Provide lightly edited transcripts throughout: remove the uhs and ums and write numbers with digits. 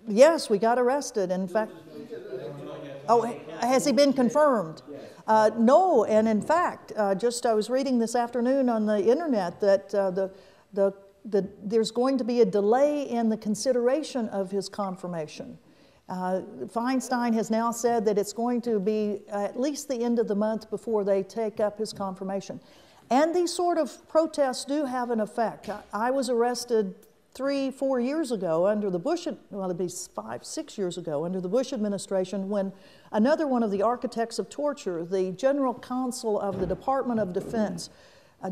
Yes, we got arrested. In fact, oh, has he been confirmed? No, and in fact, I was reading this afternoon on the internet that there's going to be a delay in the consideration of his confirmation. Feinstein has now said that it's going to be at least the end of the month before they take up his confirmation. And these sort of protests do have an effect. I was arrested 3-4 years ago under the Bush, well, it'd be 5-6 years ago under the Bush administration, when another one of the architects of torture, the general counsel of the Department of Defense,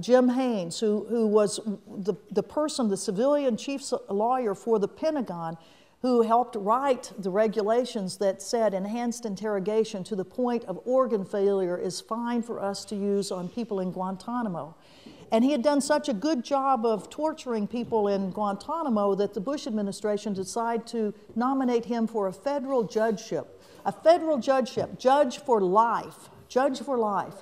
Jim Haynes, who was the civilian chief lawyer for the Pentagon, who helped write the regulations that said enhanced interrogation to the point of organ failure is fine for us to use on people in Guantanamo. And he had done such a good job of torturing people in Guantanamo that the Bush administration decided to nominate him for a federal judgeship. A federal judgeship, judge for life, judge for life.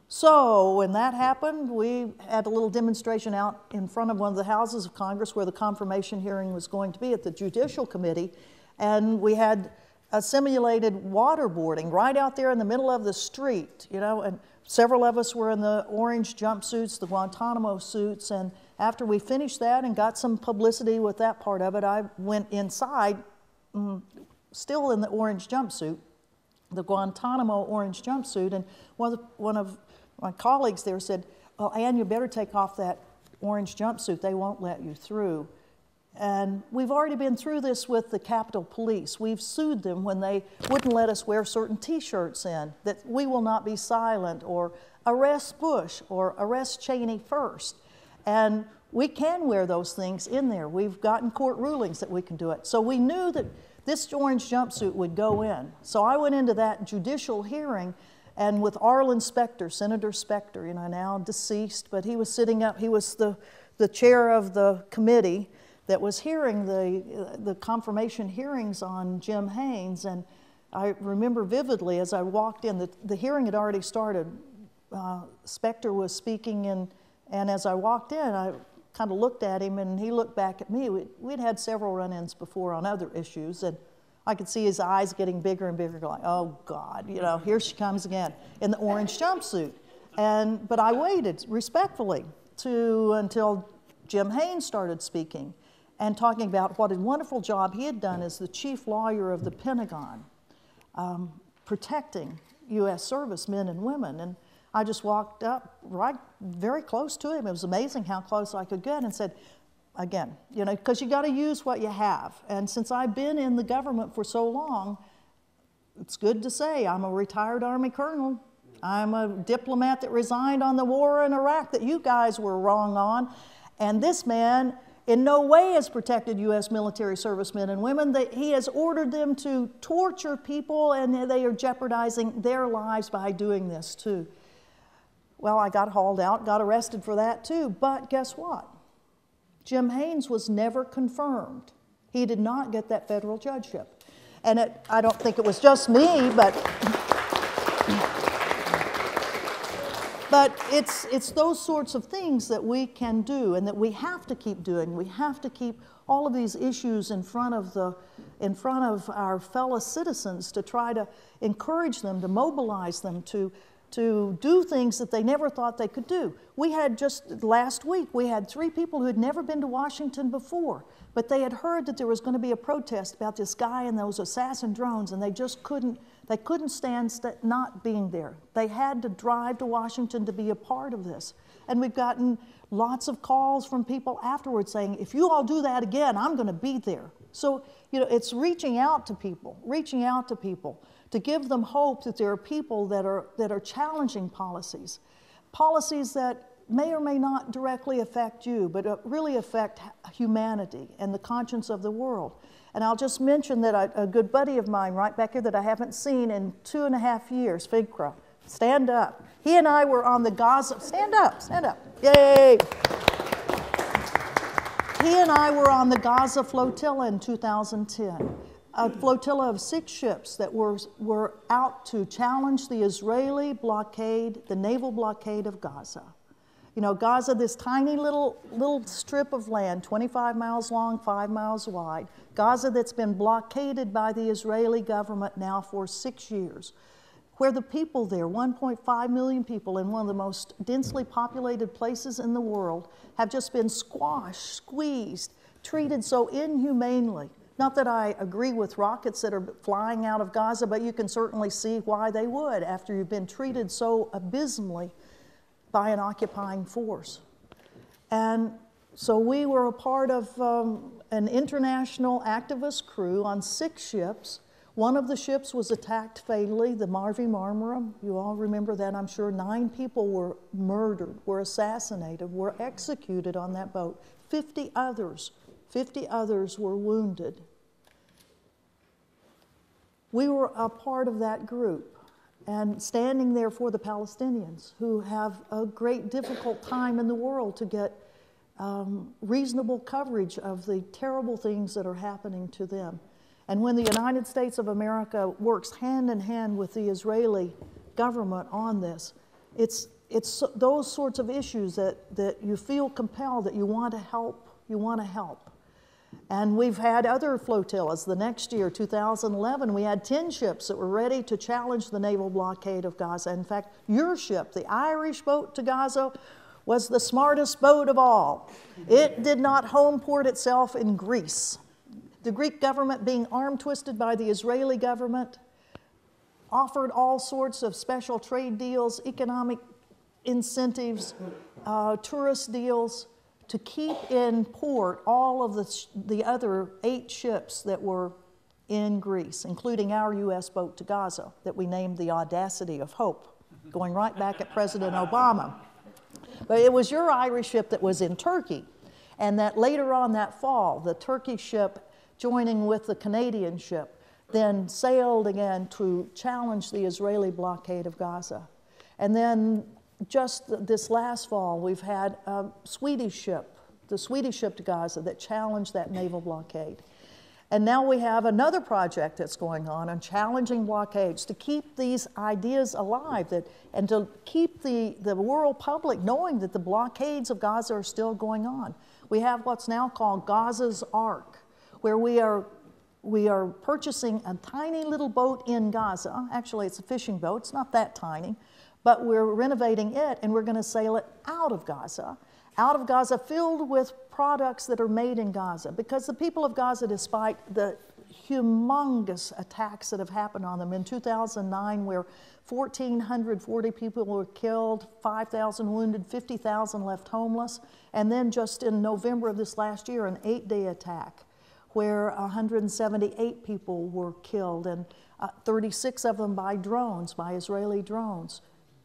So when that happened, we had a little demonstration out in front of one of the houses of Congress where the confirmation hearing was going to be at the Judicial Committee, and we had a simulated waterboarding right out there in the middle of the street, you know, and several of us were in the orange jumpsuits, the Guantanamo suits, and after we finished that and got some publicity with that part of it, I went inside, still in the orange jumpsuit, the Guantanamo orange jumpsuit, and one of my colleagues there said, "Well, Ann, you better take off that orange jumpsuit. They won't let you through." And we've already been through this with the Capitol Police. We've sued them when they wouldn't let us wear certain T-shirts in, that we will not be silent, or arrest Bush, or arrest Cheney first. And we can wear those things in there. We've gotten court rulings that we can do it. So we knew that this orange jumpsuit would go in. So I went into that judicial hearing, and with Arlen Specter, Senator Specter, you know, now deceased, but he was sitting up, he was the chair of the committee that was hearing the confirmation hearings on Jim Haynes, and I remember vividly as I walked in, the hearing had already started. Specter was speaking, and as I walked in, I kind of looked at him, and he looked back at me. We'd had several run-ins before on other issues, and I could see his eyes getting bigger and bigger, going, "Oh God, you know, here she comes again in the orange jumpsuit." But I waited respectfully until Jim Haynes started speaking and talking about what a wonderful job he had done as the chief lawyer of the Pentagon, protecting U.S. servicemen and women. And I just walked up right very close to him. It was amazing how close I could get, and said, again, you know, because you got to use what you have. And since I've been in the government for so long, it's good to say I'm a retired Army colonel. I'm a diplomat that resigned on the war in Iraq that you guys were wrong on. And this man in no way has protected U.S. military servicemen and women. He has ordered them to torture people, and they are jeopardizing their lives by doing this too. Well, I got hauled out, got arrested for that too, but guess what? Jim Haynes was never confirmed. He did not get that federal judgeship. And I don't think it was just me, but it's those sorts of things that we can do and that we have to keep doing. We have to keep all of these issues in front of our fellow citizens to try to encourage them, to mobilize them, to do things that they never thought they could do. We had just last week, we had 3 people who had never been to Washington before, but they had heard that there was going to be a protest about this guy and those assassin drones, and they just couldn't stand not being there. They had to drive to Washington to be a part of this. And we've gotten lots of calls from people afterwards saying, if you all do that again, I'm going to be there. So, you know, it's reaching out to people to give them hope that there are people that are challenging policies that may or may not directly affect you, but really affect humanity and the conscience of the world. And I'll just mention that a good buddy of mine right back here that I haven't seen in 2.5 years, Fikra, stand up. He and I were on the Gaza, stand up, yay! He and I were on the Gaza flotilla in 2010. A flotilla of 6 ships that were out to challenge the Israeli blockade, the naval blockade of Gaza. You know, Gaza, this tiny little strip of land, 25 miles long, 5 miles wide. Gaza that's been blockaded by the Israeli government now for 6 years, where the people there, 1.5 million people in one of the most densely populated places in the world, have just been squashed, squeezed, treated so inhumanely. Not that I agree with rockets that are flying out of Gaza, but you can certainly see why they would after you've been treated so abysmally by an occupying force. And so we were a part of an international activist crew on 6 ships. One of the ships was attacked fatally, the Marvi Marmara. You all remember that, I'm sure. 9 people were murdered, were assassinated, were executed on that boat. 50 others were wounded. We were a part of that group and standing there for the Palestinians, who have a great difficult time in the world to get reasonable coverage of the terrible things that are happening to them. And when the United States of America works hand in hand with the Israeli government on this, it's those sorts of issues that you feel compelled that you want to help. And we've had other flotillas. The next year, 2011, we had 10 ships that were ready to challenge the naval blockade of Gaza. In fact, your ship, the Irish boat to Gaza, was the smartest boat of all. It did not home port itself in Greece. The Greek government, being arm-twisted by the Israeli government, offered all sorts of special trade deals, economic incentives, tourist deals, to keep in port all of the other 8 ships that were in Greece, including our U.S. boat to Gaza that we named the Audacity of Hope, going right back at President Obama. But it was your Irish ship that was in Turkey, and that later on that fall, the Turkish ship, joining with the Canadian ship, then sailed again to challenge the Israeli blockade of Gaza. And then just this last fall, we've had a Swedish ship, the Swedish ship to Gaza, that challenged that naval blockade. And now we have another project that's going on challenging blockades to keep these ideas alive and to keep the world public knowing that the blockades of Gaza are still going on. We have what's now called Gaza's Ark, where we are purchasing a tiny little boat in Gaza. Actually, it's a fishing boat. It's not that tiny. But we're renovating it, and we're going to sail it out of Gaza filled with products that are made in Gaza. Because the people of Gaza, despite the humongous attacks that have happened on them, in 2009, where 1,440 people were killed, 5,000 wounded, 50,000 left homeless, and then just in November of this last year, an 8-day attack where 178 people were killed, and 36 of them by drones, by Israeli drones.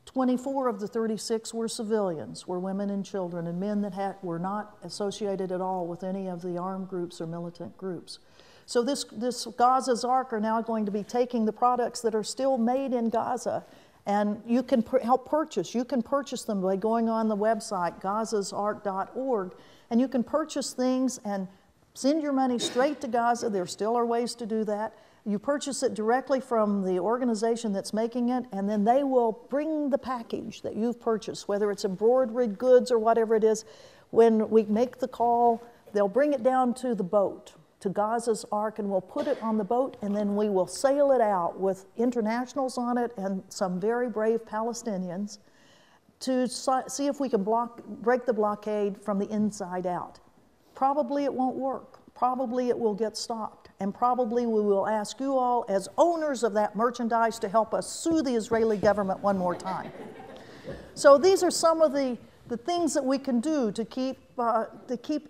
24 of the 36 were civilians, were women and children, and men that were not associated at all with any of the armed groups or militant groups. So this Gaza's Ark are now going to be taking the products that are still made in Gaza, and you can help purchase. You can purchase them by going on the website, gazasark.org, and you can purchase things and send your money straight to Gaza. There still are ways to do that. You purchase it directly from the organization that's making it, and then they will bring the package that you've purchased, whether it's embroidered goods or whatever it is. When we make the call, they'll bring it down to the boat, to Gaza's Ark, and we'll put it on the boat, and then we will sail it out with internationals on it and some very brave Palestinians to see if we can break the blockade from the inside out. Probably it won't work. Probably it will get stopped. And probably we will ask you all, as owners of that merchandise, to help us sue the Israeli government one more time. So these are some of the things that we can do to keep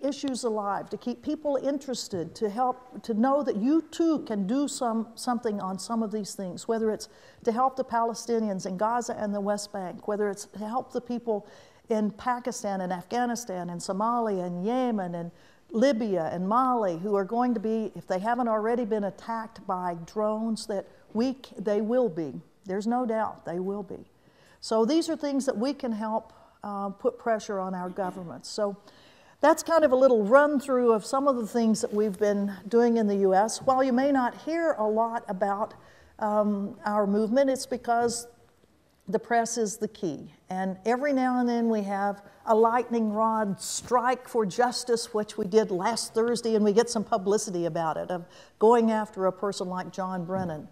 issues alive, to keep people interested, to help, to know that you too can do something on some of these things, whether it's to help the Palestinians in Gaza and the West Bank, whether it's to help the people in Pakistan and Afghanistan and Somalia and Yemen and Libya and Mali, who are going to be, if they haven't already been attacked by drones, that they will be. There's no doubt they will be. So these are things that we can help put pressure on our governments. So that's kind of a little run through of some of the things that we've been doing in the U.S. While you may not hear a lot about our movement, it's because the press is the key. And every now and then we have a lightning rod strike for justice, which we did last Thursday, and we get some publicity about it, of going after a person like John Brennan.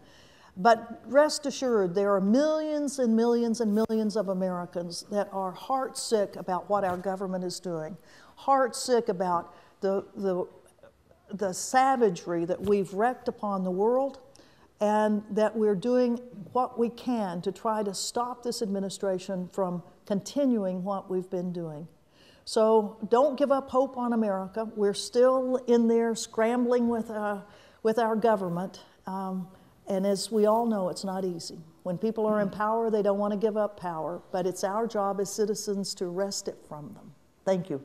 But rest assured, there are millions and millions and millions of Americans that are heartsick about what our government is doing, heartsick about the savagery that we've wreaked upon the world, and that we're doing what we can to try to stop this administration from continuing what we've been doing. So don't give up hope on America. We're still in there scrambling with our government. And as we all know, it's not easy. When people are in power, they don't want to give up power, but it's our job as citizens to wrest it from them. Thank you.